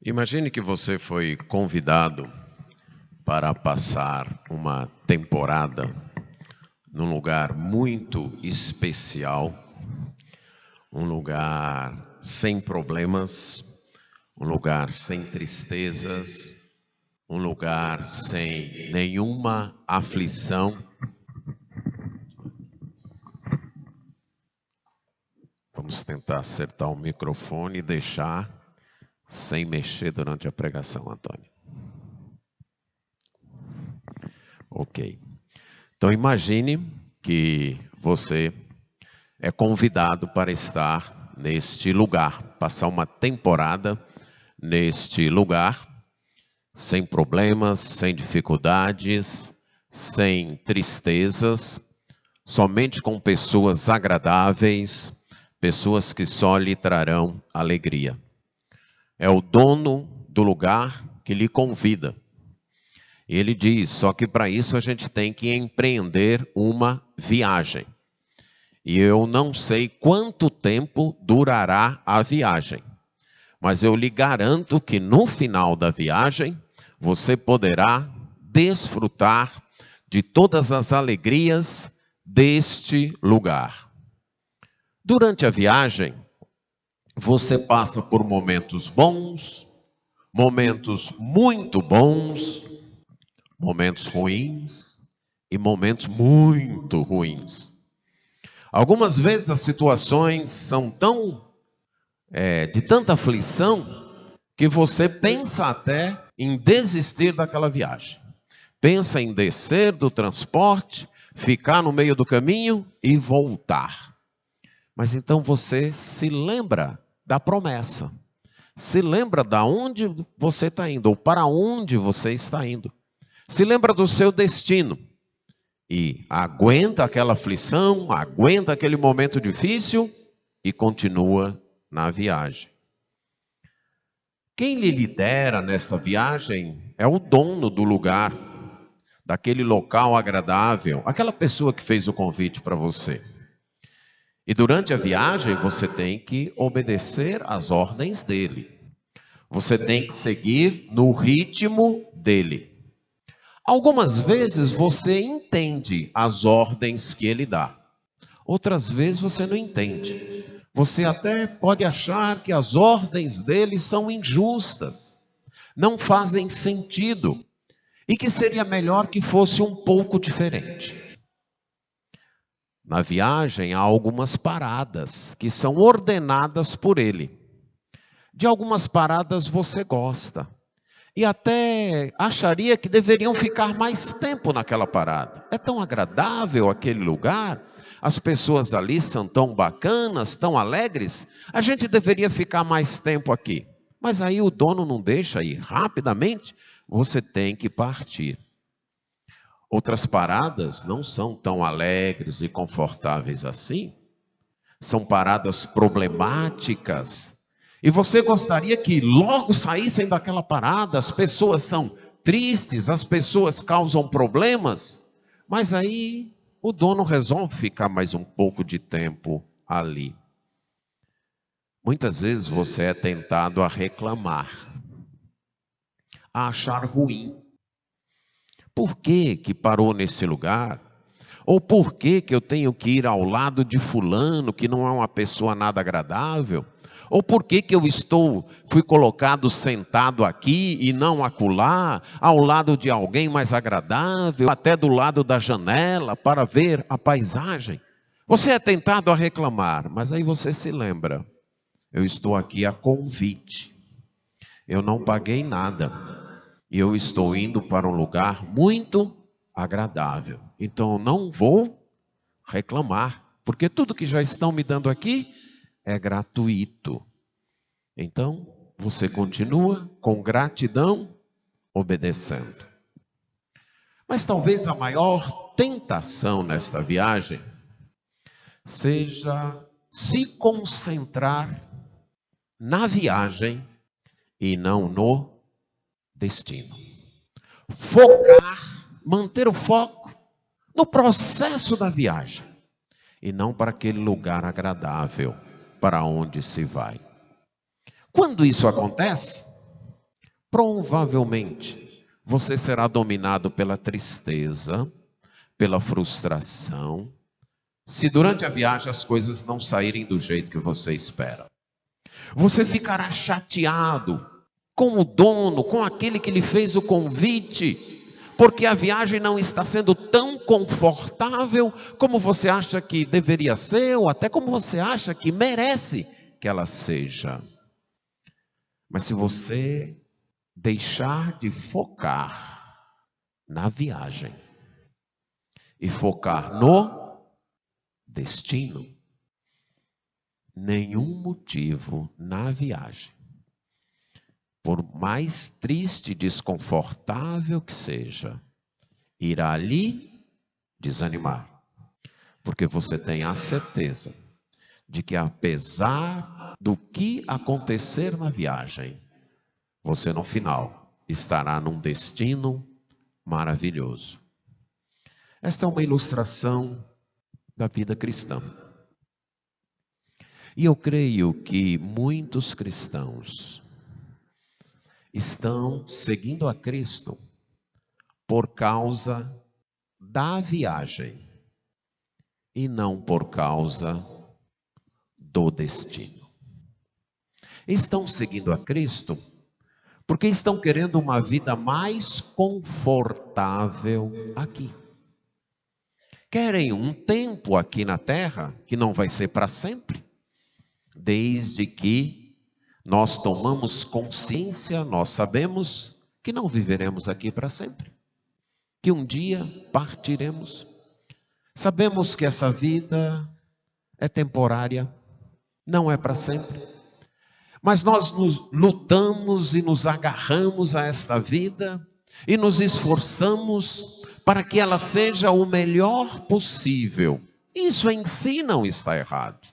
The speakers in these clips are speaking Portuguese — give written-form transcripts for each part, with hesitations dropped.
Imagine que você foi convidado para passar uma temporada num lugar muito especial, um lugar sem problemas, um lugar sem tristezas, um lugar sem nenhuma aflição. Vamos tentar acertar o microfone e deixar sem mexer durante a pregação, Antônio. Ok. Então imagine que você é convidado para estar neste lugar, passar uma temporada neste lugar, sem problemas, sem dificuldades, sem tristezas, somente com pessoas agradáveis, pessoas que só lhe trarão alegria. É o dono do lugar que lhe convida. E ele diz, só que para isso a gente tem que empreender uma viagem. E eu não sei quanto tempo durará a viagem. Mas eu lhe garanto que no final da viagem, você poderá desfrutar de todas as alegrias deste lugar. Durante a viagem, você passa por momentos bons, momentos muito bons, momentos ruins e momentos muito ruins. Algumas vezes as situações são de tanta aflição que você pensa até em desistir daquela viagem. Pensa em descer do transporte, ficar no meio do caminho e voltar. Mas então você se lembra da promessa. Se lembra de onde você está indo, ou para onde você está indo. Se lembra do seu destino. E aguenta aquela aflição, aguenta aquele momento difícil e continua na viagem. Quem lhe lidera nesta viagem é o dono do lugar, daquele local agradável, aquela pessoa que fez o convite para você. E durante a viagem você tem que obedecer às ordens dele. Você tem que seguir no ritmo dele. Algumas vezes você entende as ordens que ele dá. Outras vezes você não entende. Você até pode achar que as ordens dele são injustas, não fazem sentido e que seria melhor que fosse um pouco diferente. Na viagem há algumas paradas que são ordenadas por ele. De algumas paradas você gosta e até acharia que deveriam ficar mais tempo naquela parada. É tão agradável aquele lugar, as pessoas ali são tão bacanas, tão alegres, a gente deveria ficar mais tempo aqui. Mas aí o dono não deixa ir, rapidamente você tem que partir. Outras paradas não são tão alegres e confortáveis assim. São paradas problemáticas. E você gostaria que logo saíssem daquela parada. As pessoas são tristes, as pessoas causam problemas. Mas aí o dono resolve ficar mais um pouco de tempo ali. Muitas vezes você é tentado a reclamar, a achar ruim. Por que parou nesse lugar? Ou por que eu tenho que ir ao lado de fulano, que não é uma pessoa nada agradável? Ou por que eu fui colocado sentado aqui e não acolá, ao lado de alguém mais agradável, até do lado da janela, para ver a paisagem? Você é tentado a reclamar, mas aí você se lembra, eu estou aqui a convite, eu não paguei nada. E eu estou indo para um lugar muito agradável. Então eu não vou reclamar, porque tudo que já estão me dando aqui é gratuito. Então você continua com gratidão, obedecendo. Mas talvez a maior tentação nesta viagem seja se concentrar na viagem e não no destino. Focar, manter o foco no processo da viagem e não para aquele lugar agradável para onde se vai. Quando isso acontece, provavelmente você será dominado pela tristeza, pela frustração, se durante a viagem as coisas não saírem do jeito que você espera. Você ficará chateado com o dono, com aquele que lhe fez o convite, porque a viagem não está sendo tão confortável como você acha que deveria ser, ou até como você acha que merece que ela seja. Mas se você deixar de focar na viagem e focar no destino, nenhum motivo na viagem, por mais triste e desconfortável que seja, irá lhe desanimar. Porque você tem a certeza de que apesar do que acontecer na viagem, você no final estará num destino maravilhoso. Esta é uma ilustração da vida cristã. E eu creio que muitos cristãos estão seguindo a Cristo por causa da viagem e não por causa do destino. Estão seguindo a Cristo porque estão querendo uma vida mais confortável aqui. Querem um tempo aqui na terra que não vai ser para sempre, desde que nós tomamos consciência, nós sabemos que não viveremos aqui para sempre, que um dia partiremos. Sabemos que essa vida é temporária, não é para sempre. Mas nós lutamos e nos agarramos a esta vida e nos esforçamos para que ela seja o melhor possível. Isso em si não está errado.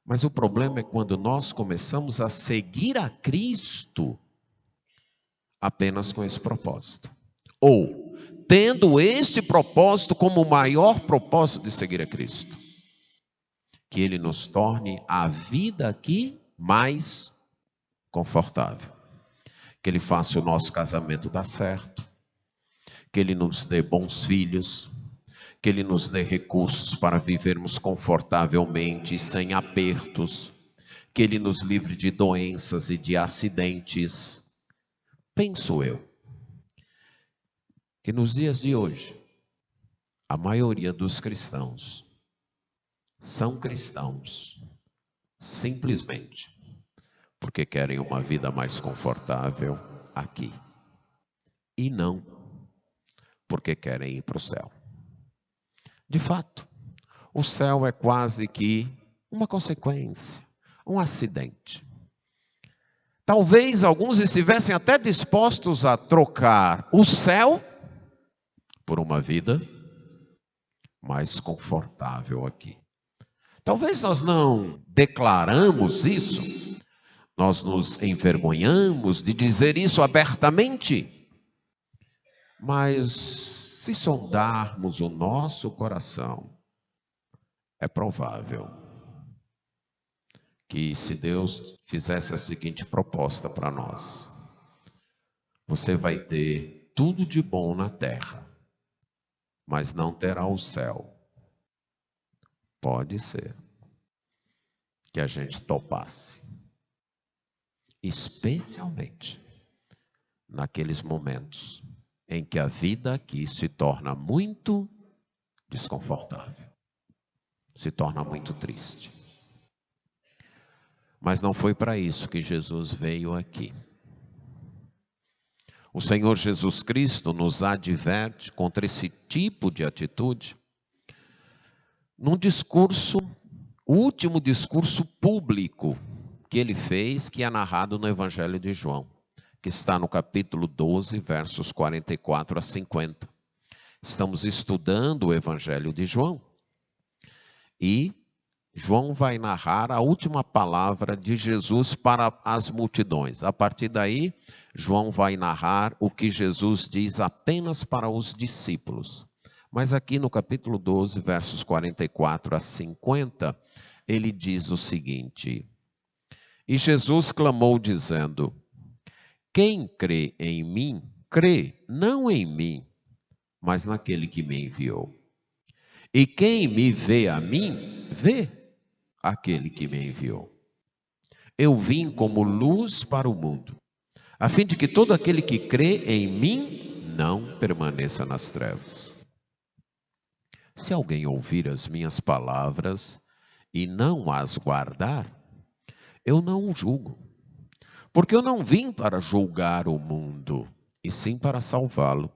Mas o problema é quando nós começamos a seguir a Cristo apenas com esse propósito. Ou tendo este propósito como o maior propósito de seguir a Cristo. Que Ele nos torne a vida aqui mais confortável. Que Ele faça o nosso casamento dar certo. Que Ele nos dê bons filhos. Que Ele nos dê recursos para vivermos confortavelmente, sem apertos. Que Ele nos livre de doenças e de acidentes. Penso eu que nos dias de hoje, a maioria dos cristãos são cristãos simplesmente porque querem uma vida mais confortável aqui. E não porque querem ir para o céu. De fato, o céu é quase que uma consequência, um acidente. Talvez alguns estivessem até dispostos a trocar o céu por uma vida mais confortável aqui. Talvez nós não declaramos isso, nós nos envergonhamos de dizer isso abertamente, mas se sondarmos o nosso coração, é provável que se Deus fizesse a seguinte proposta para nós: você vai ter tudo de bom na terra, mas não terá o céu. Pode ser que a gente topasse, especialmente naqueles momentos em que a vida aqui se torna muito desconfortável, se torna muito triste. Mas não foi para isso que Jesus veio aqui. O Senhor Jesus Cristo nos adverte contra esse tipo de atitude num discurso, o último discurso público que ele fez, que é narrado no Evangelho de João, que está no capítulo 12, versos 44 a 50. Estamos estudando o Evangelho de João e João vai narrar a última palavra de Jesus para as multidões. A partir daí, João vai narrar o que Jesus diz apenas para os discípulos. Mas aqui no capítulo 12, versos 44 a 50, ele diz o seguinte: E Jesus clamou dizendo: Quem crê em mim, crê não em mim, mas naquele que me enviou. E quem me vê a mim, vê aquele que me enviou. Eu vim como luz para o mundo, a fim de que todo aquele que crê em mim não permaneça nas trevas. Se alguém ouvir as minhas palavras e não as guardar, eu não o julgo, porque eu não vim para julgar o mundo, e sim para salvá-lo.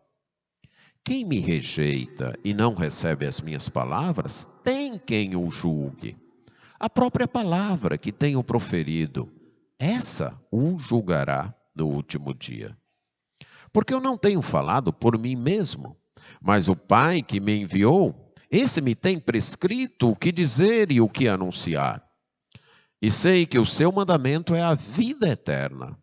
Quem me rejeita e não recebe as minhas palavras, tem quem o julgue. A própria palavra que tenho proferido, essa o julgará no último dia. Porque eu não tenho falado por mim mesmo, mas o Pai que me enviou, esse me tem prescrito o que dizer e o que anunciar. E sei que o seu mandamento é a vida eterna.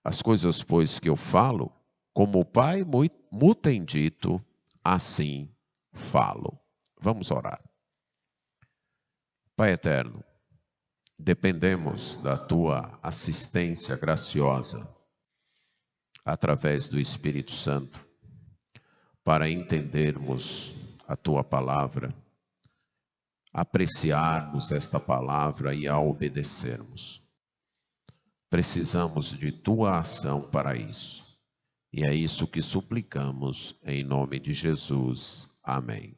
As coisas, pois, que eu falo, como o Pai me tem dito, assim falo. Vamos orar. Pai eterno, dependemos da tua assistência graciosa através do Espírito Santo para entendermos a tua palavra, apreciarmos esta palavra e a obedecermos. Precisamos de tua ação para isso. E é isso que suplicamos em nome de Jesus. Amém.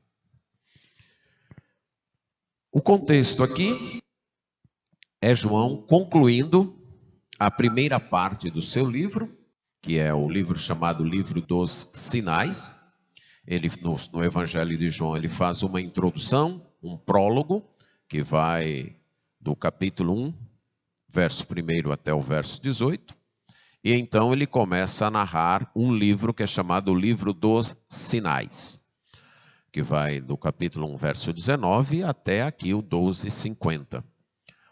O contexto aqui é João concluindo a primeira parte do seu livro, que é o livro chamado Livro dos Sinais. Ele, no Evangelho de João, ele faz uma introdução, um prólogo, que vai do capítulo 1, verso 1 até o verso 18. E então ele começa a narrar um livro que é chamado o Livro dos Sinais, que vai do capítulo 1, verso 19 até aqui o 12:50,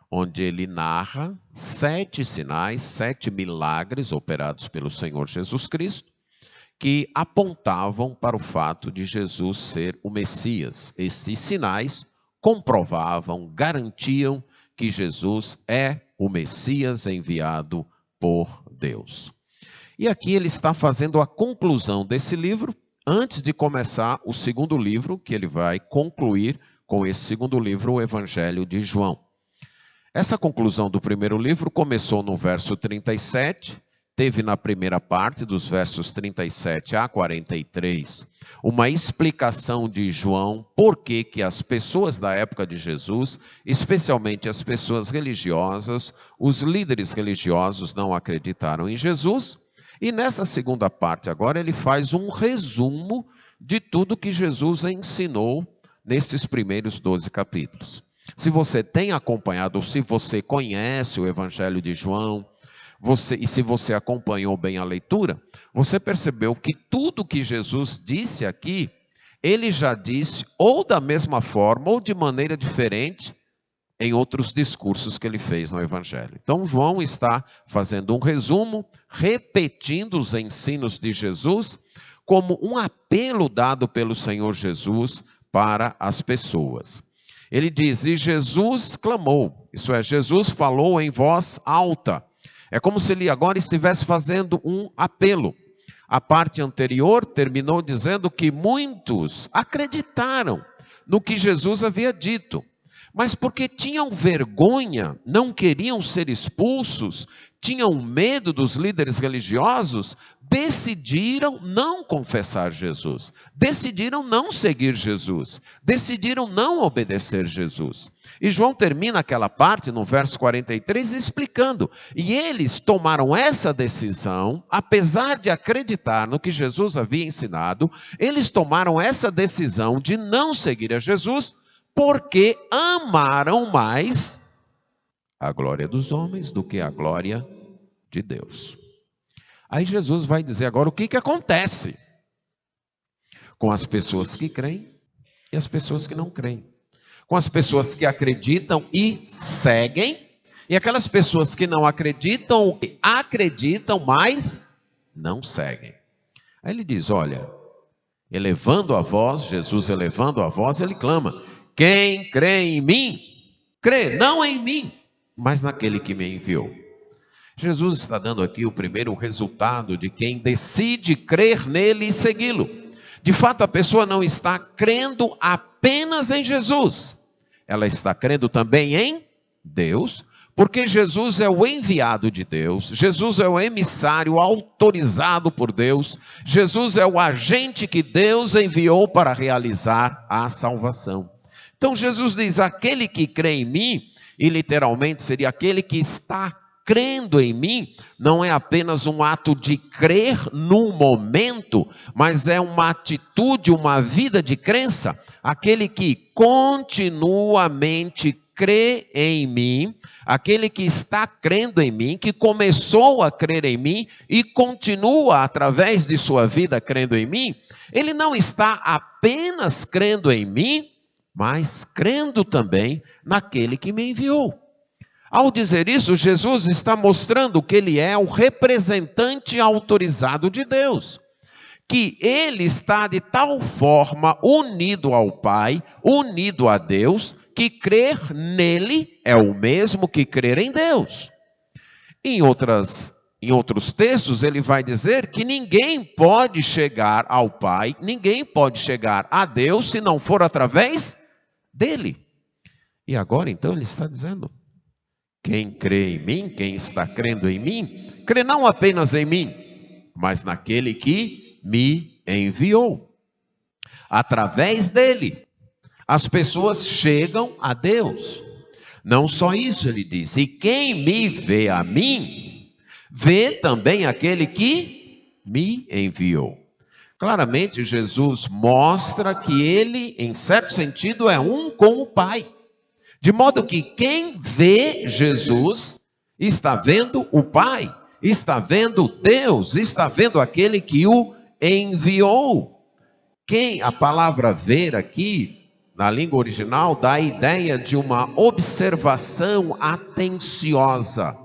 onde ele narra 7 sinais, 7 milagres operados pelo Senhor Jesus Cristo, que apontavam para o fato de Jesus ser o Messias. Esses sinais comprovavam, garantiam que Jesus é o Messias enviado por Deus. E aqui ele está fazendo a conclusão desse livro, antes de começar o segundo livro, que ele vai concluir com esse segundo livro, o Evangelho de João. Essa conclusão do primeiro livro começou no verso 37, teve na primeira parte, dos versos 37 a 43, uma explicação de João por que as pessoas da época de Jesus, especialmente as pessoas religiosas, os líderes religiosos não acreditaram em Jesus. E nessa segunda parte agora ele faz um resumo de tudo que Jesus ensinou nesses primeiros 12 capítulos. Se você tem acompanhado, ou se você conhece o Evangelho de João, e se você acompanhou bem a leitura, você percebeu que tudo que Jesus disse aqui, ele já disse ou da mesma forma ou de maneira diferente em outros discursos que ele fez no Evangelho. Então João está fazendo um resumo, repetindo os ensinos de Jesus, como um apelo dado pelo Senhor Jesus para as pessoas. Ele diz, e Jesus clamou, isso é, Jesus falou em voz alta. É como se ele agora estivesse fazendo um apelo. A parte anterior terminou dizendo que muitos acreditaram no que Jesus havia dito, mas porque tinham vergonha, não queriam ser expulsos, tinham medo dos líderes religiosos, decidiram não confessar Jesus, decidiram não seguir Jesus, decidiram não obedecer Jesus. E João termina aquela parte no verso 43 explicando, e eles tomaram essa decisão, apesar de acreditar no que Jesus havia ensinado, eles tomaram essa decisão de não seguir a Jesus, porque amaram mais a glória dos homens do que a glória de Deus. Aí Jesus vai dizer agora o que acontece com as pessoas que creem e as pessoas que não creem. Com as pessoas que acreditam e seguem, e aquelas pessoas que não acreditam, mas não seguem. Aí ele diz, olha, elevando a voz, Jesus elevando a voz, ele clama, quem crê em mim, crê não em mim, mas naquele que me enviou. Jesus está dando aqui o primeiro resultado de quem decide crer nele e segui-lo. De fato, a pessoa não está crendo apenas em Jesus. Ela está crendo também em Deus, porque Jesus é o enviado de Deus, Jesus é o emissário autorizado por Deus, Jesus é o agente que Deus enviou para realizar a salvação. Então Jesus diz, aquele que crê em mim, e literalmente seria aquele que está crendo em mim, não é apenas um ato de crer num momento, mas é uma atitude, uma vida de crença. Aquele que continuamente crê em mim, aquele que está crendo em mim, que começou a crer em mim e continua através de sua vida crendo em mim, ele não está apenas crendo em mim, mas crendo também naquele que me enviou. Ao dizer isso, Jesus está mostrando que ele é o representante autorizado de Deus, que ele está de tal forma unido ao Pai, unido a Deus, que crer nele é o mesmo que crer em Deus. Em outros textos, ele vai dizer que ninguém pode chegar ao Pai, ninguém pode chegar a Deus se não for através dele. E agora, então, ele está dizendo, quem crê em mim, quem está crendo em mim, crê não apenas em mim, mas naquele que me enviou. Através dele, as pessoas chegam a Deus. Não só isso, ele diz, e quem me vê a mim, vê também aquele que me enviou. Claramente, Jesus mostra que ele, em certo sentido, é um com o Pai. De modo que quem vê Jesus está vendo o Pai, está vendo Deus, está vendo aquele que o enviou. A palavra ver aqui, na língua original, dá a ideia de uma observação atenciosa.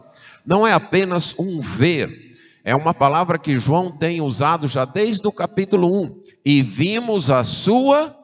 Não é apenas um ver, é uma palavra que João tem usado já desde o capítulo 1. E vimos a sua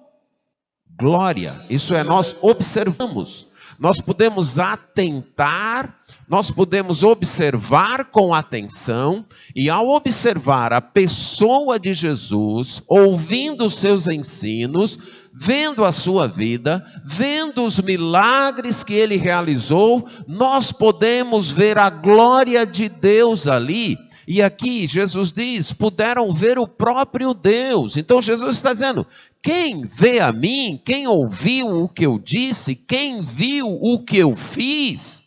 glória. Isso é, nós observamos, nós podemos atentar, nós podemos observar com atenção, e ao observar a pessoa de Jesus, ouvindo os seus ensinos, vendo a sua vida, vendo os milagres que ele realizou, nós podemos ver a glória de Deus ali. E aqui Jesus diz, puderam ver o próprio Deus. Então Jesus está dizendo, quem vê a mim, quem ouviu o que eu disse, quem viu o que eu fiz,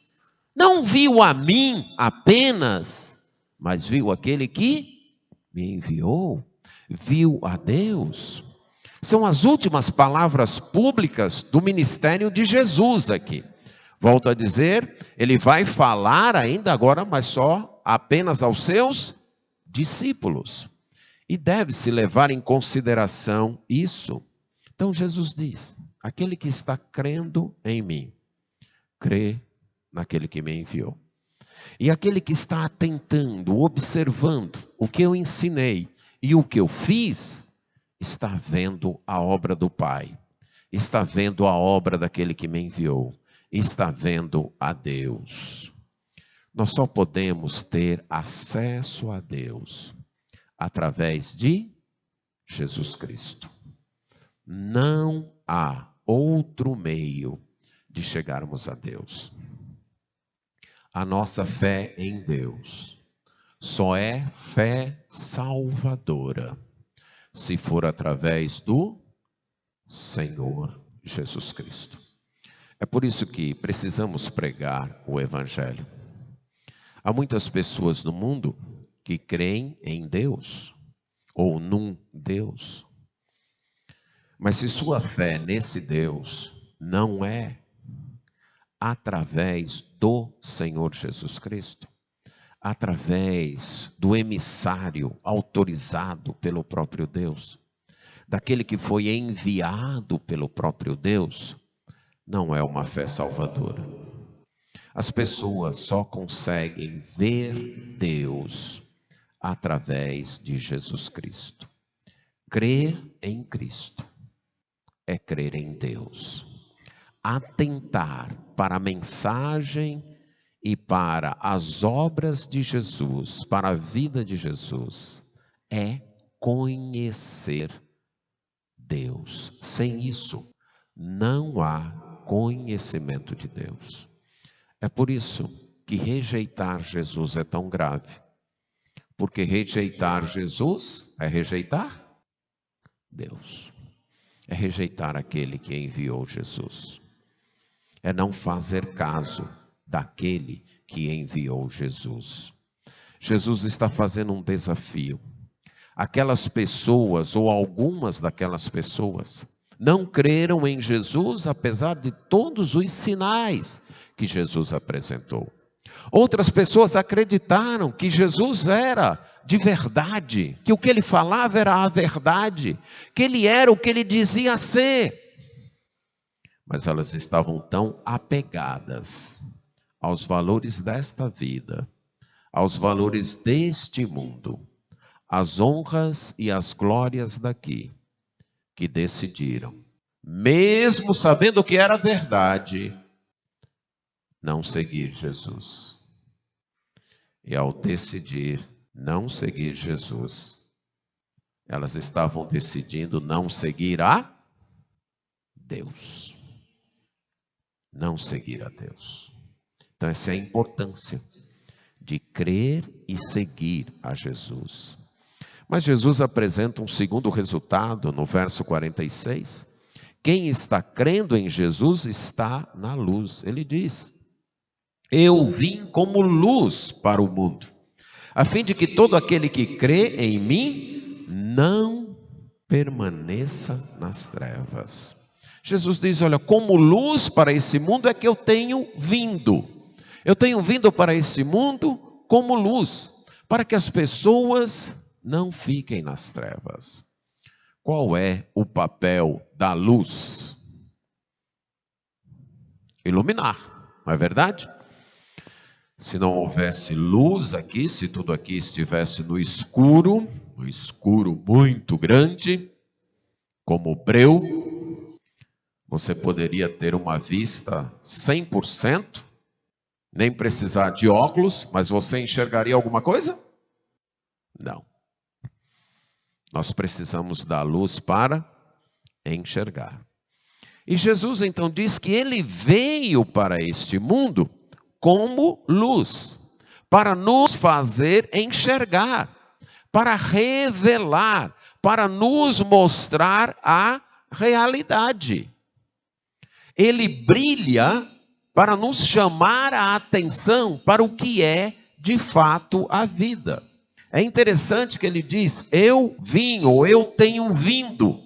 não viu a mim apenas, mas viu aquele que me enviou, viu a Deus. São as últimas palavras públicas do ministério de Jesus aqui. Volto a dizer, ele vai falar ainda agora, mas só apenas aos seus discípulos. E deve-se levar em consideração isso. Então Jesus diz, aquele que está crendo em mim, crê naquele que me enviou. E aquele que está atentando, observando o que eu ensinei e o que eu fiz, está vendo a obra do Pai, está vendo a obra daquele que me enviou, está vendo a Deus. Nós só podemos ter acesso a Deus através de Jesus Cristo. Não há outro meio de chegarmos a Deus. A nossa fé em Deus só é fé salvadora se for através do Senhor Jesus Cristo. É por isso que precisamos pregar o Evangelho. Há muitas pessoas no mundo que creem em Deus, ou num Deus. Mas se sua fé nesse Deus não é através do Senhor Jesus Cristo, através do emissário autorizado pelo próprio Deus, daquele que foi enviado pelo próprio Deus, não é uma fé salvadora. As pessoas só conseguem ver Deus através de Jesus Cristo. Crer em Cristo é crer em Deus. Atentar para a mensagem e para as obras de Jesus, para a vida de Jesus, é conhecer Deus. Sem isso, não há conhecimento de Deus. É por isso que rejeitar Jesus é tão grave. Porque rejeitar Jesus é rejeitar Deus. É rejeitar aquele que enviou Jesus. É não fazer caso daquele que enviou Jesus. Jesus está fazendo um desafio. Aquelas pessoas, ou algumas daquelas pessoas, não creram em Jesus, apesar de todos os sinais que Jesus apresentou. Outras pessoas acreditaram que Jesus era de verdade, que o que ele falava era a verdade, que ele era o que ele dizia ser. Mas elas estavam tão apegadas aos valores desta vida, aos valores deste mundo, às honras e às glórias daqui, que decidiram, mesmo sabendo que era verdade, não seguir Jesus. E ao decidir não seguir Jesus, elas estavam decidindo não seguir a Deus. Não seguir a Deus. Então essa é a importância de crer e seguir a Jesus. Mas Jesus apresenta um segundo resultado no verso 46. Quem está crendo em Jesus está na luz. Ele diz: eu vim como luz para o mundo, a fim de que todo aquele que crê em mim não permaneça nas trevas. Jesus diz: olha, como luz para esse mundo é que eu tenho vindo. Eu tenho vindo para esse mundo como luz, para que as pessoas não fiquem nas trevas. Qual é o papel da luz? Iluminar, não é verdade? Se não houvesse luz aqui, se tudo aqui estivesse no escuro muito grande, como breu, você poderia ter uma vista 100%, nem precisar de óculos, mas você enxergaria alguma coisa? Não. Nós precisamos da luz para enxergar. E Jesus então diz que ele veio para este mundo como luz, para nos fazer enxergar, para revelar, para nos mostrar a realidade. Ele brilha para nos chamar a atenção para o que é de fato a vida. É interessante que ele diz: eu vim, ou eu tenho vindo.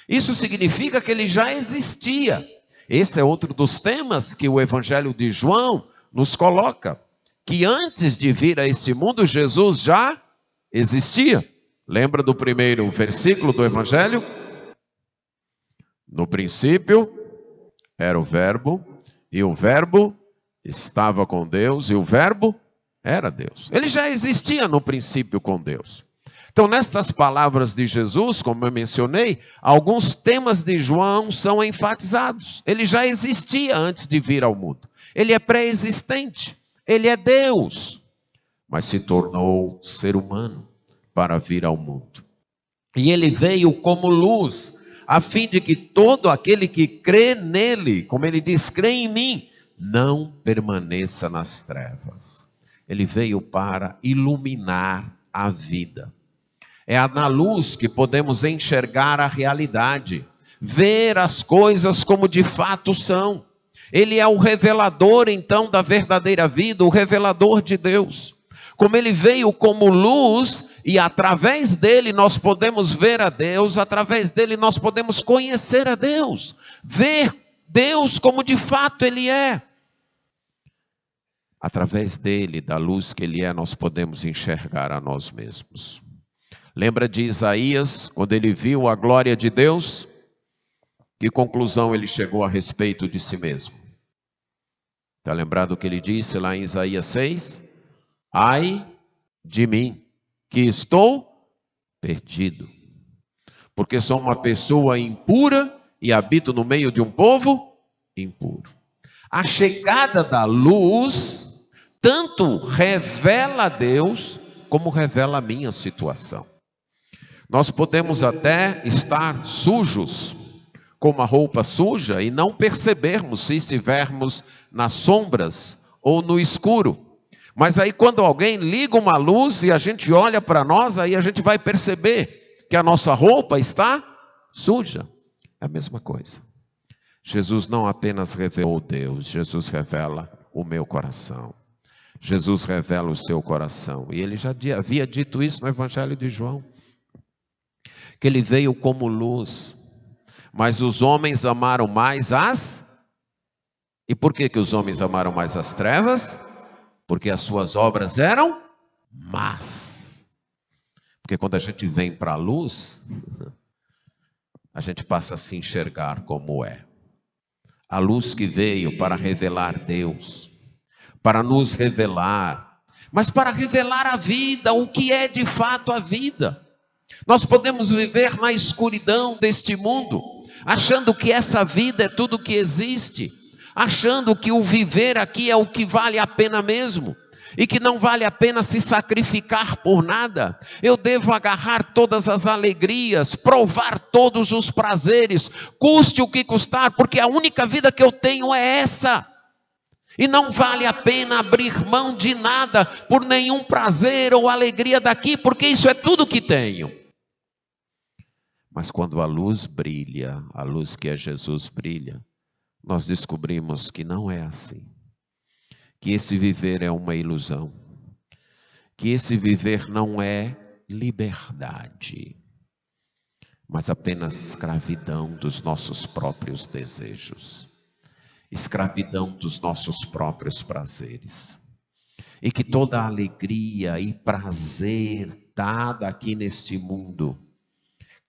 Isso significa que ele já existia. Esse é outro dos temas que o Evangelho de João nos coloca, que antes de vir a este mundo, Jesus já existia. Lembra do primeiro versículo do Evangelho? No princípio era o Verbo, e o Verbo estava com Deus, e o Verbo era Deus. Ele já existia no princípio com Deus. Então, nestas palavras de Jesus, como eu mencionei, alguns temas de João são enfatizados. Ele já existia antes de vir ao mundo. Ele é pré-existente. Ele é Deus. Mas se tornou ser humano para vir ao mundo. E ele veio como luz, a fim de que todo aquele que crê nele, como ele diz, crê em mim, não permaneça nas trevas. Ele veio para iluminar a vida. É na luz que podemos enxergar a realidade, ver as coisas como de fato são. Ele é o revelador, então, da verdadeira vida, o revelador de Deus. Como ele veio como luz, e através dele nós podemos ver a Deus, através dele nós podemos conhecer a Deus, ver Deus como de fato ele é. Através dele, da luz que ele é, nós podemos enxergar a nós mesmos. Lembra de Isaías, quando ele viu a glória de Deus? Que conclusão ele chegou a respeito de si mesmo? Está lembrado o que ele disse lá em Isaías 6? Ai de mim, que estou perdido, porque sou uma pessoa impura e habito no meio de um povo impuro. A chegada da luz tanto revela a Deus, como revela a minha situação. Nós podemos até estar sujos, com uma roupa suja, e não percebermos se estivermos nas sombras ou no escuro. Mas aí quando alguém liga uma luz e a gente olha para nós, aí a gente vai perceber que a nossa roupa está suja. É a mesma coisa. Jesus não apenas revelou Deus, Jesus revela o meu coração. Jesus revela o seu coração. E ele já havia dito isso no Evangelho de João, que ele veio como luz, mas os homens amaram mais as... E por que os homens amaram mais as trevas? Porque as suas obras eram más. Porque quando a gente vem para a luz, a gente passa a se enxergar como é. A luz que veio para revelar Deus, para nos revelar, mas para revelar a vida, o que é de fato a vida. Nós podemos viver na escuridão deste mundo, achando que essa vida é tudo que existe, achando que o viver aqui é o que vale a pena mesmo, e que não vale a pena se sacrificar por nada. Eu devo agarrar todas as alegrias, provar todos os prazeres, custe o que custar, porque a única vida que eu tenho é essa. E não vale a pena abrir mão de nada, por nenhum prazer ou alegria daqui, porque isso é tudo que tenho. Mas quando a luz brilha, a luz que é Jesus brilha, nós descobrimos que não é assim. Que esse viver é uma ilusão. Que esse viver não é liberdade, mas apenas escravidão dos nossos próprios desejos. Escravidão dos nossos próprios prazeres. E que toda alegria e prazer dada aqui neste mundo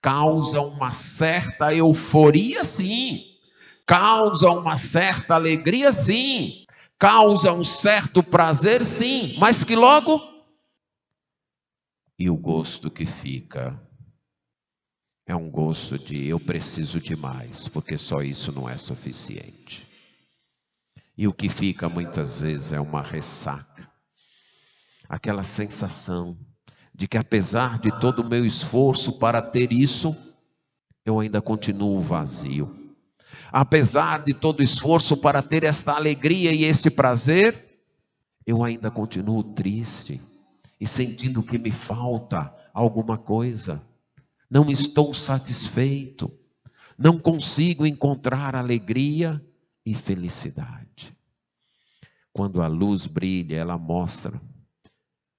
causa uma certa euforia, sim. Causa uma certa alegria, sim. Causa um certo prazer, sim. Mas que logo... E o gosto que fica é um gosto de eu preciso de mais, porque só isso não é suficiente. E o que fica muitas vezes é uma ressaca. Aquela sensação de que apesar de todo o meu esforço para ter isso, eu ainda continuo vazio. Apesar de todo o esforço para ter esta alegria e este prazer, eu ainda continuo triste e sentindo que me falta alguma coisa. Não estou satisfeito, não consigo encontrar alegria e felicidade. Quando a luz brilha, ela mostra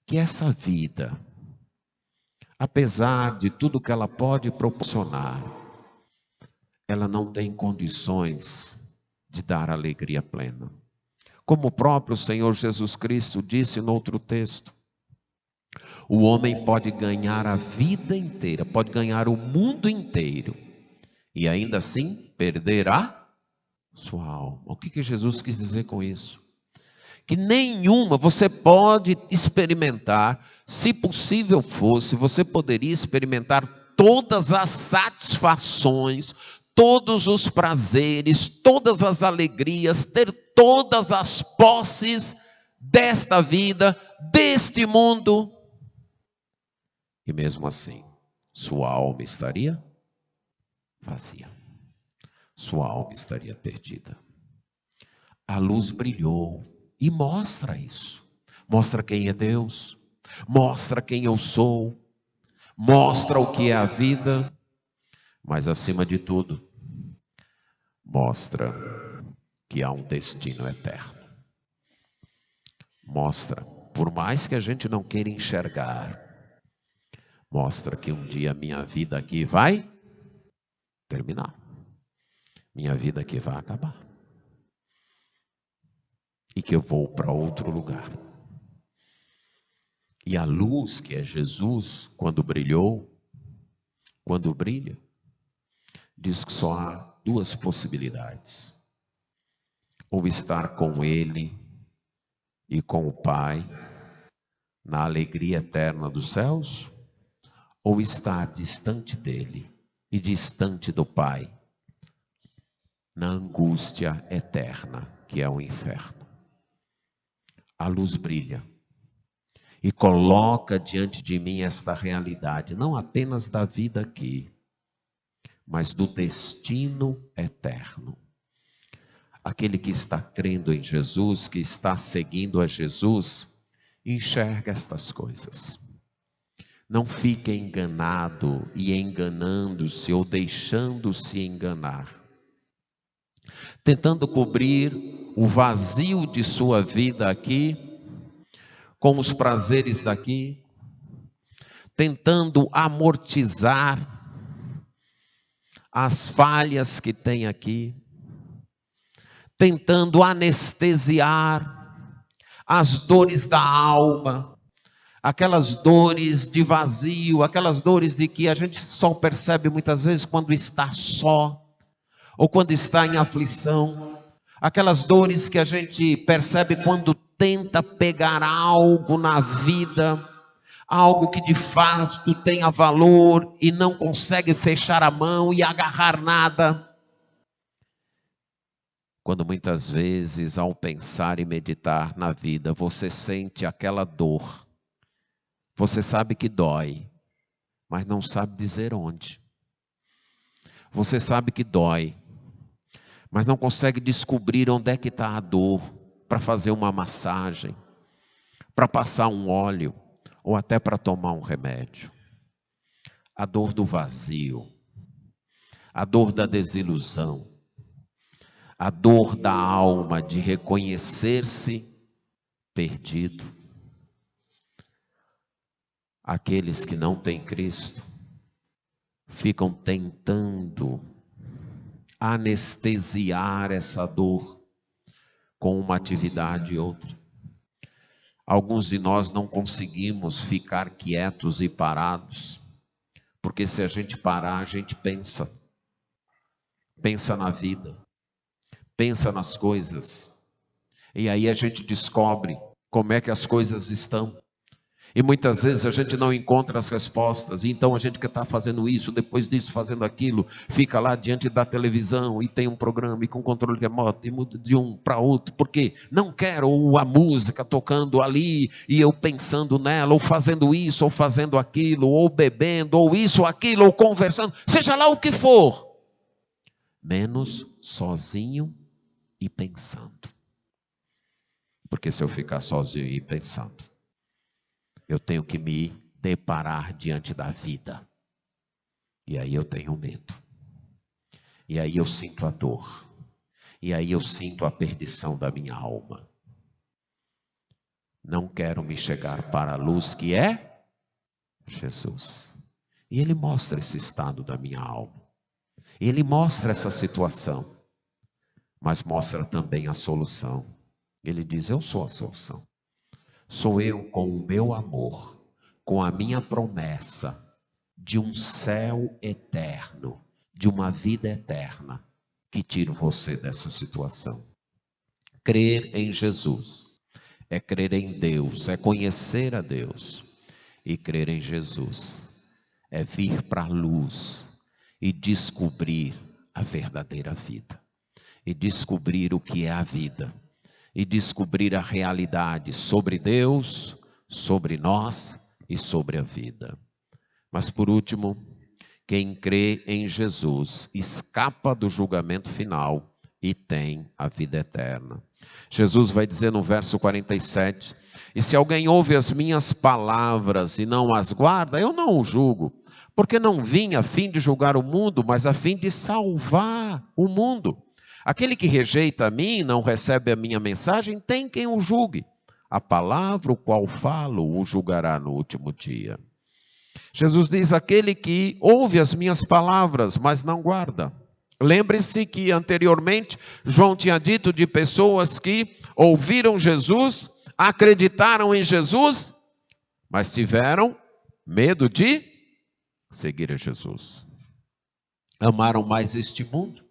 que essa vida, apesar de tudo que ela pode proporcionar, ela não tem condições de dar alegria plena. Como o próprio Senhor Jesus Cristo disse no outro texto, o homem pode ganhar a vida inteira, pode ganhar o mundo inteiro, e ainda assim perder a sua alma. O que Jesus quis dizer com isso? Que nenhuma, você pode experimentar, se possível fosse, você poderia experimentar todas as satisfações, todos os prazeres, todas as alegrias, ter todas as posses desta vida, deste mundo. E mesmo assim, sua alma estaria vazia. Sua alma estaria perdida. A luz brilhou e mostra isso. Mostra quem é Deus, mostra quem eu sou, mostra o que é a vida, mas acima de tudo, mostra que há um destino eterno. Mostra, por mais que a gente não queira enxergar, mostra que um dia minha vida aqui vai terminar. Minha vida aqui vai acabar. E que eu vou para outro lugar. E a luz que é Jesus, quando brilhou, quando brilha, diz que só há duas possibilidades. Ou estar com Ele e com o Pai, na alegria eterna dos céus, ou estar distante dEle e distante do Pai, na angústia eterna, que é o inferno. a luz brilha e coloca diante de mim esta realidade, não apenas da vida aqui, mas do destino eterno. Aquele que está crendo em Jesus, que está seguindo a Jesus, enxerga estas coisas. Não fique enganado e enganando-se ou deixando-se enganar, tentando cobrir o vazio de sua vida aqui, com os prazeres daqui, tentando amortizar as falhas que tem aqui, tentando anestesiar as dores da alma, aquelas dores de vazio, aquelas dores de que a gente só percebe muitas vezes quando está só, ou quando está em aflição, aquelas dores que a gente percebe quando tenta pegar algo na vida, algo que de fato tenha valor e não consegue fechar a mão e agarrar nada. Quando muitas vezes ao pensar e meditar na vida, você sente aquela dor, você sabe que dói, mas não sabe dizer onde. Você sabe que dói, mas não consegue descobrir onde é que está a dor, para fazer uma massagem, para passar um óleo, ou até para tomar um remédio. A dor do vazio, a dor da desilusão, a dor da alma de reconhecer-se perdido. Aqueles que não têm Cristo ficam tentando anestesiar essa dor com uma atividade e outra. Alguns de nós não conseguimos ficar quietos e parados, porque se a gente parar, a gente pensa na vida, pensa nas coisas, e aí a gente descobre como é que as coisas estão. E muitas vezes a gente não encontra as respostas, e então a gente que está fazendo isso, depois disso fazendo aquilo, fica lá diante da televisão e tem um programa e com controle remoto e muda de um para outro, porque não quero a música tocando ali e eu pensando nela, ou fazendo isso, ou fazendo aquilo, ou bebendo, ou isso, ou aquilo, ou conversando, seja lá o que for, menos sozinho e pensando. Porque se eu ficar sozinho e pensando, eu tenho que me deparar diante da vida. E aí eu tenho medo. E aí eu sinto a dor. E aí eu sinto a perdição da minha alma. Não quero me chegar para a luz que é Jesus. E Ele mostra esse estado da minha alma. Ele mostra essa situação. Mas mostra também a solução. Ele diz, eu sou a solução. Sou eu com o meu amor, com a minha promessa de um céu eterno, de uma vida eterna, que tiro você dessa situação. Crer em Jesus é crer em Deus, é conhecer a Deus. E crer em Jesus é vir para a luz e descobrir a verdadeira vida. E descobrir o que é a vida. E descobrir a realidade sobre Deus, sobre nós e sobre a vida. Mas por último, quem crê em Jesus escapa do julgamento final e tem a vida eterna. Jesus vai dizer no verso 47, e se alguém ouve as minhas palavras e não as guarda, eu não o julgo, porque não vim a fim de julgar o mundo, mas a fim de salvar o mundo. Aquele que rejeita a mim e não recebe a minha mensagem, tem quem o julgue. A palavra o qual falo o julgará no último dia. Jesus diz, aquele que ouve as minhas palavras, mas não guarda. Lembre-se que anteriormente João tinha dito de pessoas que ouviram Jesus, acreditaram em Jesus, mas tiveram medo de seguir a Jesus. Amaram mais este mundo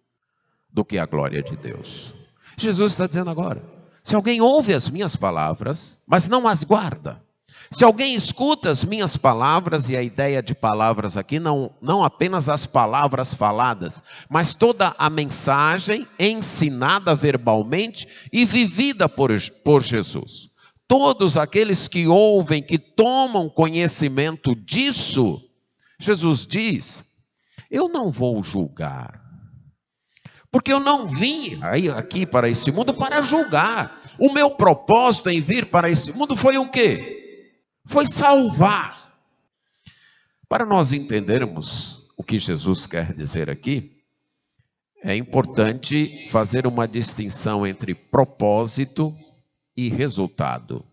do que a glória de Deus. Jesus está dizendo agora, se alguém ouve as minhas palavras, mas não as guarda, se alguém escuta as minhas palavras, e a ideia de palavras aqui não apenas as palavras faladas, mas toda a mensagem ensinada verbalmente e vivida por Jesus. todos aqueles que ouvem, que tomam conhecimento disso, Jesus diz: eu não vou julgar, porque eu não vim aqui para esse mundo para julgar. O meu propósito em vir para esse mundo foi o quê? Foi salvar. Para nós entendermos o que Jesus quer dizer aqui, é importante fazer uma distinção entre propósito e resultado.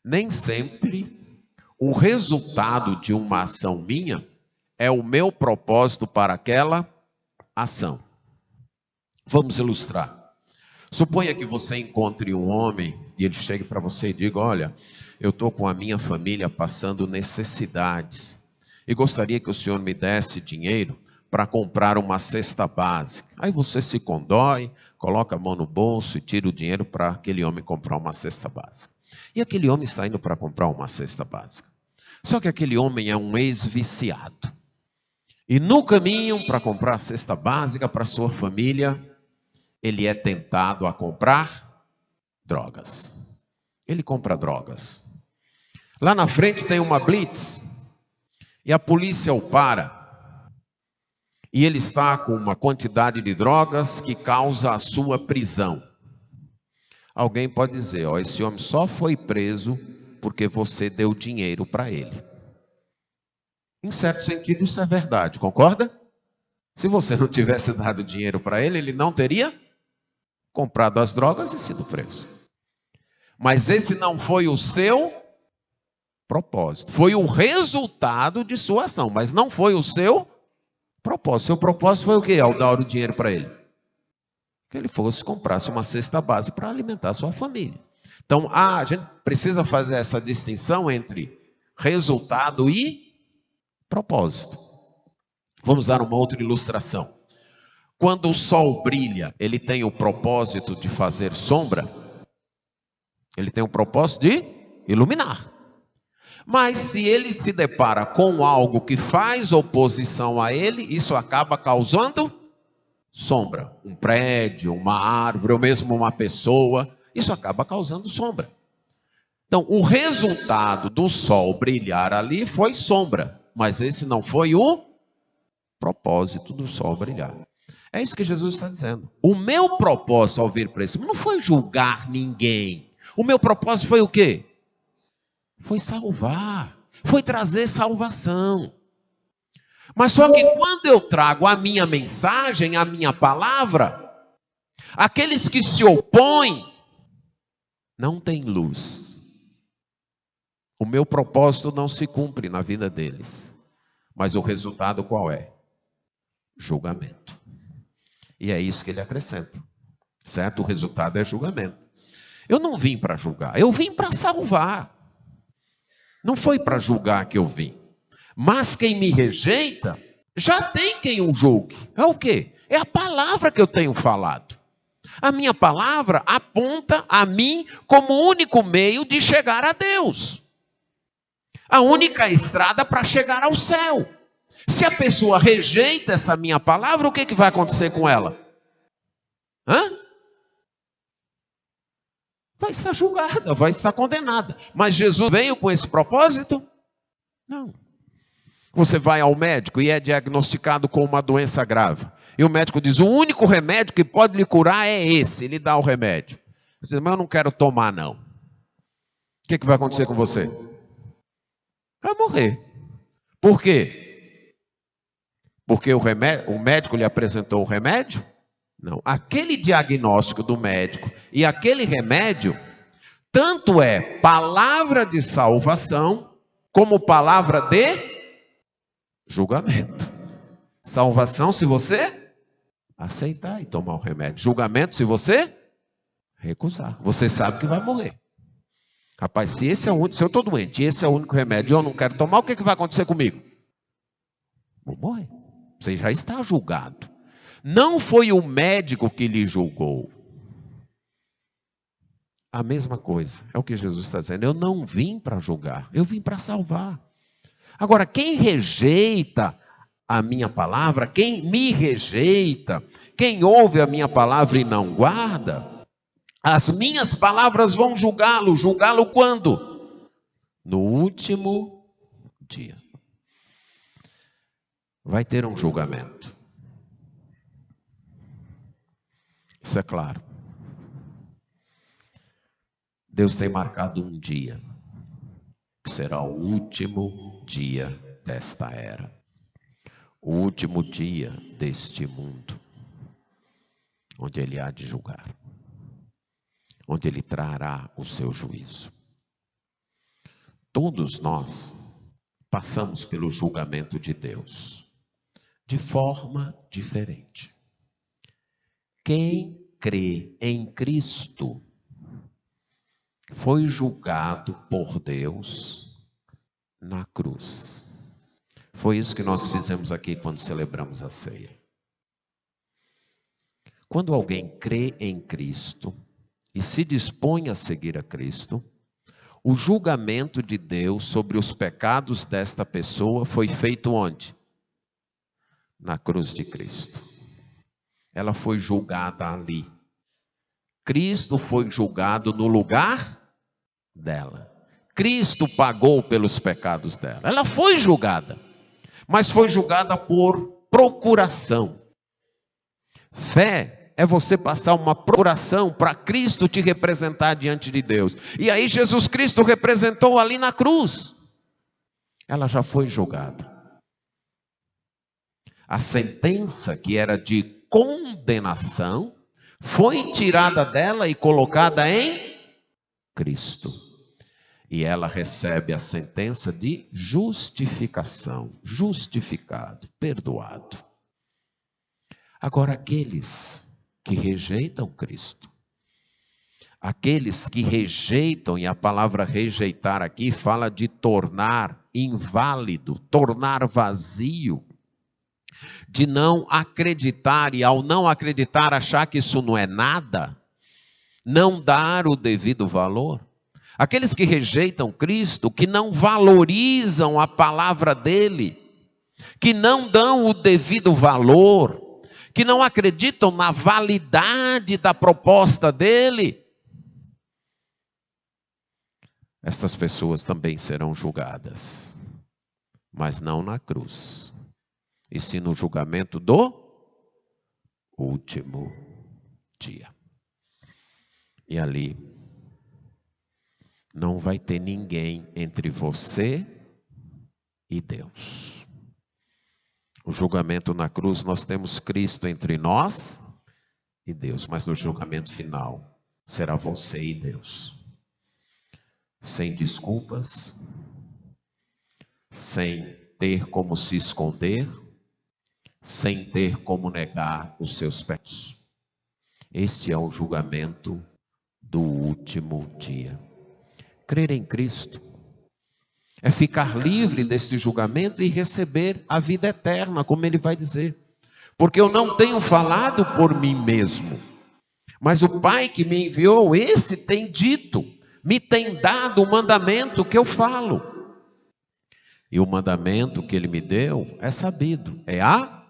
Nem sempre o resultado de uma ação minha é o meu propósito para aquela ação. Vamos ilustrar. Suponha que você encontre um homem e ele chegue para você e diga: olha, eu estou com a minha família passando necessidades e gostaria que o senhor me desse dinheiro para comprar uma cesta básica. Aí você se condói, coloca a mão no bolso e tira o dinheiro para aquele homem comprar uma cesta básica. E aquele homem está indo para comprar uma cesta básica. Só que aquele homem é um ex-viciado. E no caminho para comprar a cesta básica para sua família, ele é tentado a comprar drogas. Ele compra drogas. Lá na frente tem uma blitz e a polícia o para. E ele está com uma quantidade de drogas que causa a sua prisão. Alguém pode dizer: ó, esse homem só foi preso porque você deu dinheiro para ele. Em certo sentido isso é verdade, concorda? Se você não tivesse dado dinheiro para ele, ele não teria comprado as drogas e sido preso. Mas esse não foi o seu propósito. Foi o resultado de sua ação, mas não foi o seu propósito. Seu propósito foi o quê? Ao dar o dinheiro para ele? Que ele fosse, comprasse uma cesta básica para alimentar a sua família. Então, a gente precisa fazer essa distinção entre resultado e propósito. Vamos dar uma outra ilustração. Quando o sol brilha, ele tem o propósito de fazer sombra? Ele tem o propósito de iluminar. Mas se ele se depara com algo que faz oposição a ele, isso acaba causando sombra. Um prédio, uma árvore, ou mesmo uma pessoa, isso acaba causando sombra. Então, o resultado do sol brilhar ali foi sombra, mas esse não foi o propósito do sol brilhar. É isso que Jesus está dizendo. O meu propósito ao vir para esse mundo não foi julgar ninguém. O meu propósito foi o quê? Foi salvar, foi trazer salvação. Mas só que quando eu trago a minha mensagem, a minha palavra, aqueles que se opõem não têm luz. O meu propósito não se cumpre na vida deles. Mas o resultado qual é? Julgamento. E é isso que ele acrescenta. Certo? O resultado é julgamento. Eu não vim para julgar, eu vim para salvar. Não foi para julgar que eu vim. Mas quem me rejeita, já tem quem o julgue. É o quê? É a palavra que eu tenho falado. A minha palavra aponta a mim como o único meio de chegar a Deus. A única estrada para chegar ao céu. Se a pessoa rejeita essa minha palavra, o que vai acontecer com ela? Vai estar julgada, vai estar condenada. Mas Jesus veio com esse propósito? Não. Você vai ao médico e é diagnosticado com uma doença grave. E o médico diz: o único remédio que pode lhe curar é esse. Ele dá o remédio. Você diz: mas eu não quero tomar, não. O que vai acontecer com você? Vai morrer. Por quê? Porque o médico lhe apresentou o remédio? Não. Aquele diagnóstico do médico e aquele remédio, tanto é palavra de salvação, como palavra de julgamento. Salvação se você aceitar e tomar o remédio. Julgamento se você recusar. Você sabe que vai morrer. Rapaz, se esse é o único, se eu estou doente, esse é o único remédio e eu não quero tomar, o que vai acontecer comigo? Vou morrer. Você já está julgado. Não foi o médico que lhe julgou. A mesma coisa, é o que Jesus está dizendo. Eu não vim para julgar, eu vim para salvar. Agora, quem rejeita a minha palavra, quem me rejeita, quem ouve a minha palavra e não guarda, As minhas palavras vão julgá-lo. Julgá-lo quando? No último dia. Vai ter um julgamento. Isso é claro. Deus tem marcado um dia, que será o último dia desta era. O último dia deste mundo, onde Ele há de julgar. Onde Ele trará o seu juízo. Todos nós passamos pelo julgamento de Deus, de forma diferente. Quem crê em Cristo foi julgado por Deus na cruz. Foi isso que nós fizemos aqui quando celebramos a ceia. Quando alguém crê em Cristo e se dispõe a seguir a Cristo, o julgamento de Deus sobre os pecados desta pessoa foi feito onde? Na cruz de Cristo. Ela foi julgada ali. Cristo foi julgado no lugar dela. Cristo pagou pelos pecados dela. Ela foi julgada, mas foi julgada por procuração. Fé é você passar uma procuração para Cristo te representar diante de Deus. E aí Jesus Cristo representou ali na cruz. Ela já foi julgada. A sentença que era de condenação foi tirada dela e colocada em Cristo. E ela recebe a sentença de justificação. Justificado, perdoado. Agora aqueles que rejeitam Cristo, aqueles que rejeitam, e a palavra rejeitar aqui fala de tornar inválido, tornar vazio, de não acreditar, e ao não acreditar achar que isso não é nada, não dar o devido valor. Aqueles que rejeitam Cristo, que não valorizam a palavra dele, que não dão o devido valor, que não acreditam na validade da proposta dele, essas pessoas também serão julgadas, mas não na cruz, e sim no julgamento do último dia. E ali não vai ter ninguém entre você e Deus. O julgamento na cruz, nós temos Cristo entre nós e Deus. Mas no julgamento final, será você e Deus. Sem desculpas, sem ter como se esconder, sem ter como negar os seus pecados. Este é o julgamento do último dia. Crer em Cristo é ficar livre deste julgamento e receber a vida eterna, como ele vai dizer. Porque eu não tenho falado por mim mesmo, mas o Pai que me enviou, esse tem dito, me tem dado o mandamento que eu falo. E o mandamento que ele me deu é sabido, é a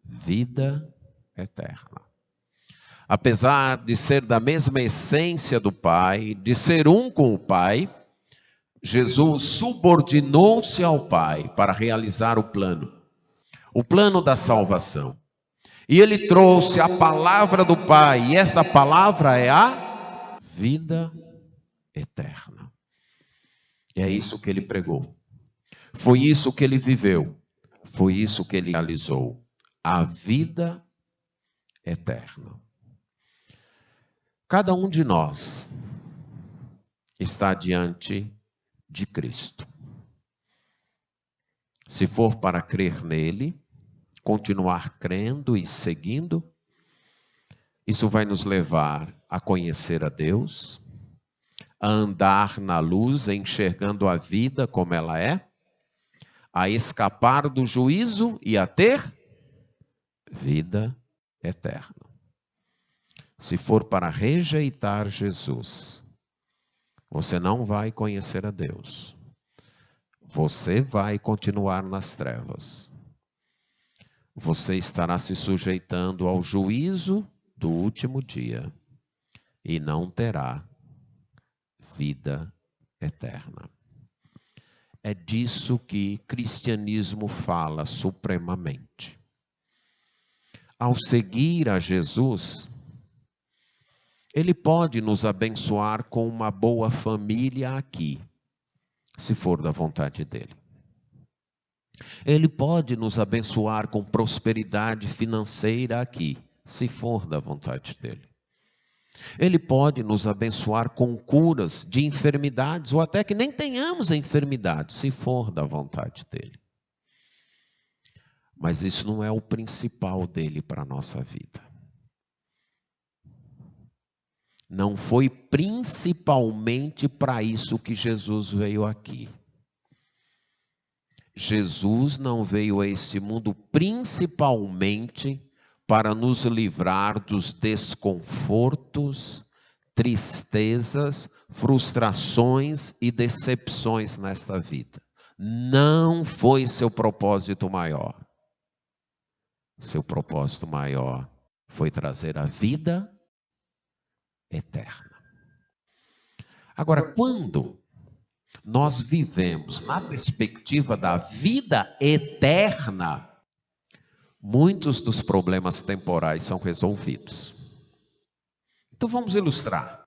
vida eterna. Apesar de ser da mesma essência do Pai, de ser um com o Pai, Jesus subordinou-se ao Pai para realizar o plano da salvação. E ele trouxe a palavra do Pai, e esta palavra é a vida eterna. E é isso que ele pregou. Foi isso que ele viveu. Foi isso que ele realizou. A vida eterna. Cada um de nós está diante de Cristo. Se for para crer nele, continuar crendo e seguindo, isso vai nos levar a conhecer a Deus, a andar na luz, enxergando a vida como ela é, a escapar do juízo e a ter vida eterna. Se for para rejeitar Jesus, você não vai conhecer a Deus. Você vai continuar nas trevas. Você estará se sujeitando ao juízo do último dia. e não terá vida eterna. É disso que cristianismo fala supremamente. Ao seguir a Jesus, Ele pode nos abençoar com uma boa família aqui, se for da vontade dEle. Ele pode nos abençoar com prosperidade financeira aqui, se for da vontade dEle. Ele pode nos abençoar com curas de enfermidades, ou até que nem tenhamos enfermidade, se for da vontade dEle. Mas isso não é o principal dele para a nossa vida. Não foi principalmente para isso que Jesus veio aqui. Jesus não veio a esse mundo principalmente para nos livrar dos desconfortos, tristezas, frustrações e decepções nesta vida. Não foi seu propósito maior. Seu propósito maior foi trazer a vida eterna. Agora, quando nós vivemos na perspectiva da vida eterna, muitos dos problemas temporais são resolvidos. Então vamos ilustrar.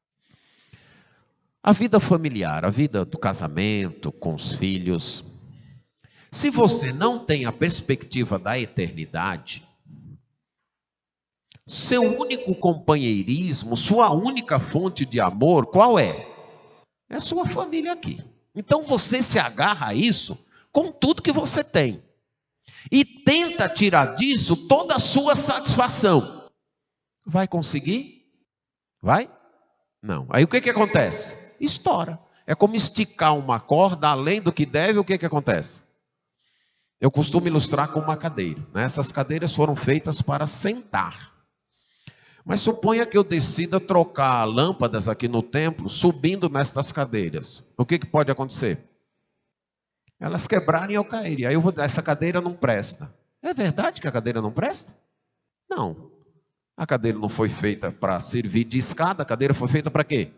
A vida familiar, a vida do casamento, com os filhos. Se você não tem a perspectiva da eternidade, seu único companheirismo, sua única fonte de amor, qual é? É a sua família aqui. Então você se agarra a isso com tudo que você tem. E tenta tirar disso toda a sua satisfação. Vai conseguir? Vai? Não. Aí o que acontece? Estoura. É como esticar uma corda além do que deve, o que acontece? Eu costumo ilustrar com uma cadeira. Essas cadeiras foram feitas para sentar. Mas suponha que eu decida trocar lâmpadas aqui no templo, subindo nestas cadeiras. O que pode acontecer? Elas quebrarem e eu cair. Aí essa cadeira não presta. É verdade que a cadeira não presta? Não. A cadeira não foi feita para servir de escada, a cadeira foi feita para quê?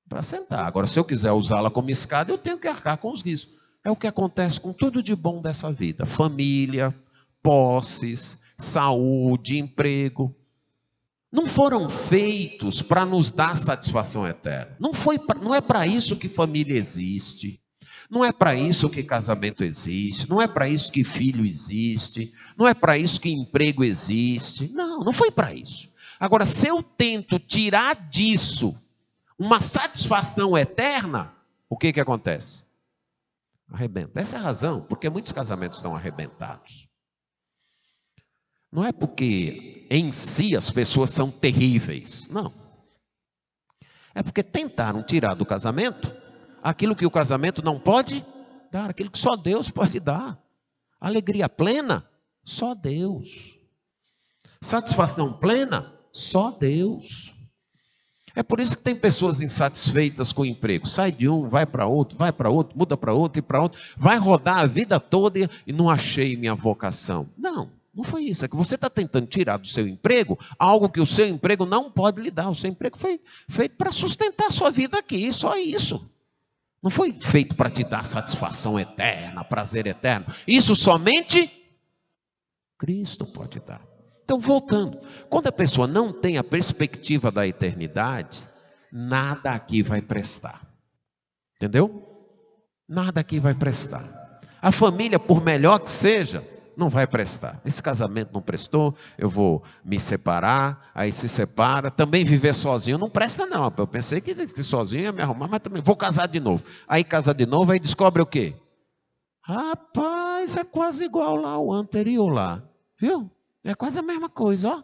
Para sentar. Agora, se eu quiser usá-la como escada, eu tenho que arcar com os riscos. É o que acontece com tudo de bom dessa vida. Família, posses, saúde, emprego. Não foram feitos para nos dar satisfação eterna. Não é para isso que família existe. Não é para isso que casamento existe. Não é para isso que filho existe. Não é para isso que emprego existe. Não foi para isso. Agora, se eu tento tirar disso uma satisfação eterna, o que acontece? Arrebenta. Essa é a razão porque muitos casamentos estão arrebentados. Não é porque em si as pessoas são terríveis. Não. É porque tentaram tirar do casamento aquilo que o casamento não pode dar, aquilo que só Deus pode dar. Alegria plena, só Deus. Satisfação plena, só Deus. É por isso que tem pessoas insatisfeitas com o emprego. Sai de um, vai para outro, muda para outro e para outro. Vai rodar a vida toda e não achei minha vocação. Não foi isso. É que você está tentando tirar do seu emprego algo que o seu emprego não pode lhe dar. O seu emprego foi feito para sustentar a sua vida aqui, só isso. Não foi feito para te dar satisfação eterna, prazer eterno. Isso somente Cristo pode dar. Então, voltando. Quando a pessoa não tem a perspectiva da eternidade, nada aqui vai prestar. Entendeu? Nada aqui vai prestar. A família, por melhor que seja, não vai prestar. Esse casamento não prestou, eu vou me separar, aí se separa. Também viver sozinho não presta não. Eu pensei que sozinho ia me arrumar, mas também vou casar de novo. Aí casa de novo, aí descobre o quê? Rapaz, é quase igual lá ao anterior lá. Viu? É quase a mesma coisa, ó.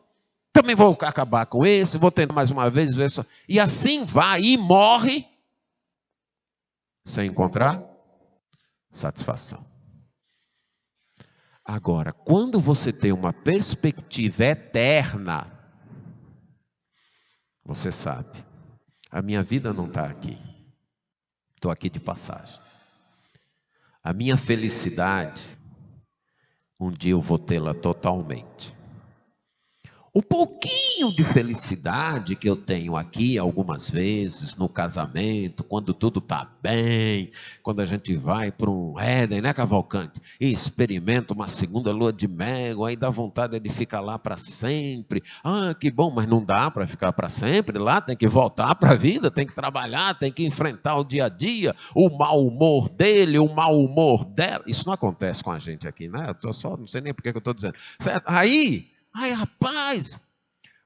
Também vou acabar com esse, vou tentar mais uma vez, ver só. E assim vai e morre sem encontrar satisfação. Agora, quando você tem uma perspectiva eterna, você sabe, a minha vida não está aqui. Estou aqui de passagem. A minha felicidade, um dia eu vou tê-la totalmente. O pouquinho de felicidade que eu tenho aqui, algumas vezes, no casamento, quando tudo está bem, quando a gente vai para um Éden, né, Cavalcante? E experimenta uma segunda lua de mel, aí dá vontade de ficar lá para sempre. Ah, que bom, mas não dá para ficar para sempre lá, tem que voltar para a vida, tem que trabalhar, tem que enfrentar o dia a dia, o mau humor dele, o mau humor dela. Isso não acontece com a gente aqui, né? Não sei nem por que eu estou dizendo. Certo? Ai, rapaz,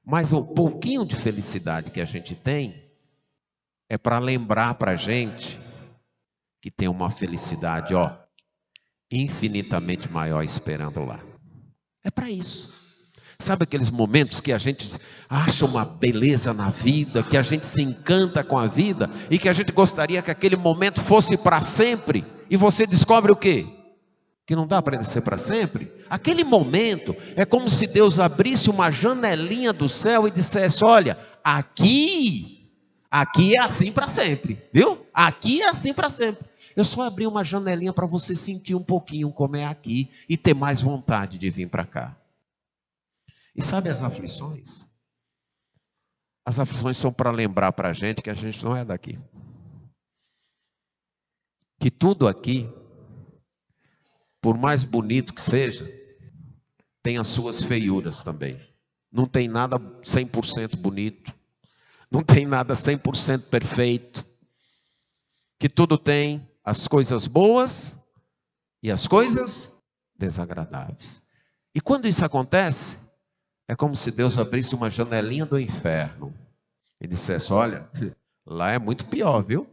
mas o pouquinho de felicidade que a gente tem é para lembrar para a gente que tem uma felicidade, ó, infinitamente maior esperando lá. É para isso. Sabe aqueles momentos que a gente acha uma beleza na vida, que a gente se encanta com a vida e que a gente gostaria que aquele momento fosse para sempre e você descobre o quê? Que não dá para ele ser para sempre. Aquele momento é como se Deus abrisse uma janelinha do céu e dissesse: olha, aqui é assim para sempre, viu? Aqui é assim para sempre. Eu só abri uma janelinha para você sentir um pouquinho como é aqui e ter mais vontade de vir para cá. E sabe as aflições? As aflições são para lembrar para a gente que a gente não é daqui. Que tudo aqui, por mais bonito que seja, tem as suas feiuras também. Não tem nada 100% bonito. Não tem nada 100% perfeito. Que tudo tem as coisas boas e as coisas desagradáveis. E quando isso acontece, é como se Deus abrisse uma janelinha do inferno e dissesse: olha, lá é muito pior, viu?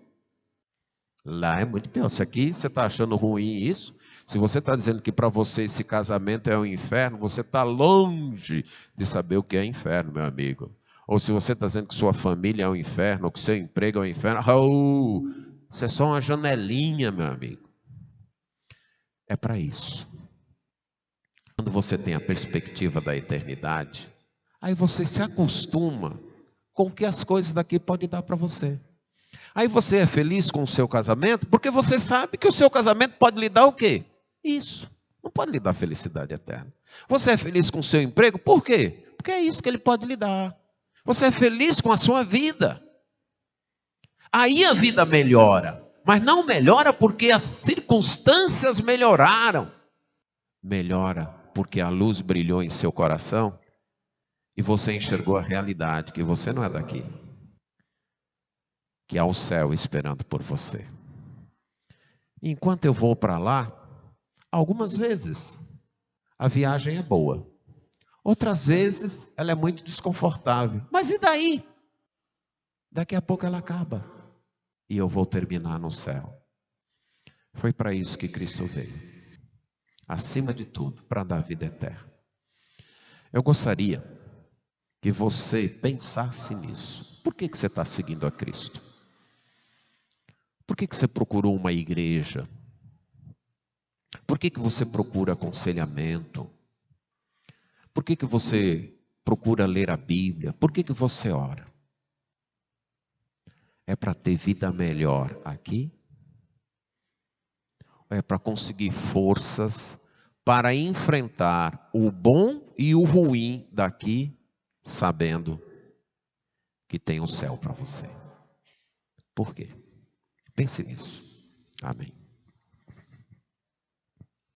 Lá é muito pior. Se aqui você está achando ruim isso, se você está dizendo que para você esse casamento é um inferno, você está longe de saber o que é inferno, meu amigo. Ou se você está dizendo que sua família é um inferno, ou que seu emprego é um inferno, isso é só uma janelinha, meu amigo. É para isso. Quando você tem a perspectiva da eternidade, aí você se acostuma com o que as coisas daqui podem dar para você. Aí você é feliz com o seu casamento, porque você sabe que o seu casamento pode lhe dar o quê? Isso. Não pode lhe dar felicidade eterna. Você é feliz com o seu emprego, por quê? Porque é isso que ele pode lhe dar. Você é feliz com a sua vida. Aí a vida melhora. Mas não melhora porque as circunstâncias melhoraram. Melhora porque a luz brilhou em seu coração e você enxergou a realidade, que você não é daqui. Que há o céu esperando por você. Enquanto eu vou para lá, algumas vezes a viagem é boa. Outras vezes ela é muito desconfortável. Mas e daí? Daqui a pouco ela acaba. E eu vou terminar no céu. Foi para isso que Cristo veio. Acima de tudo, para dar vida eterna. Eu gostaria que você pensasse nisso. Por que você está seguindo a Cristo? Por que você procurou uma igreja? Por que você procura aconselhamento? Por que você procura ler a Bíblia? Por que você ora? É para ter vida melhor aqui? Ou é para conseguir forças para enfrentar o bom e o ruim daqui, sabendo que tem o céu para você? Por quê? Pense nisso. Amém.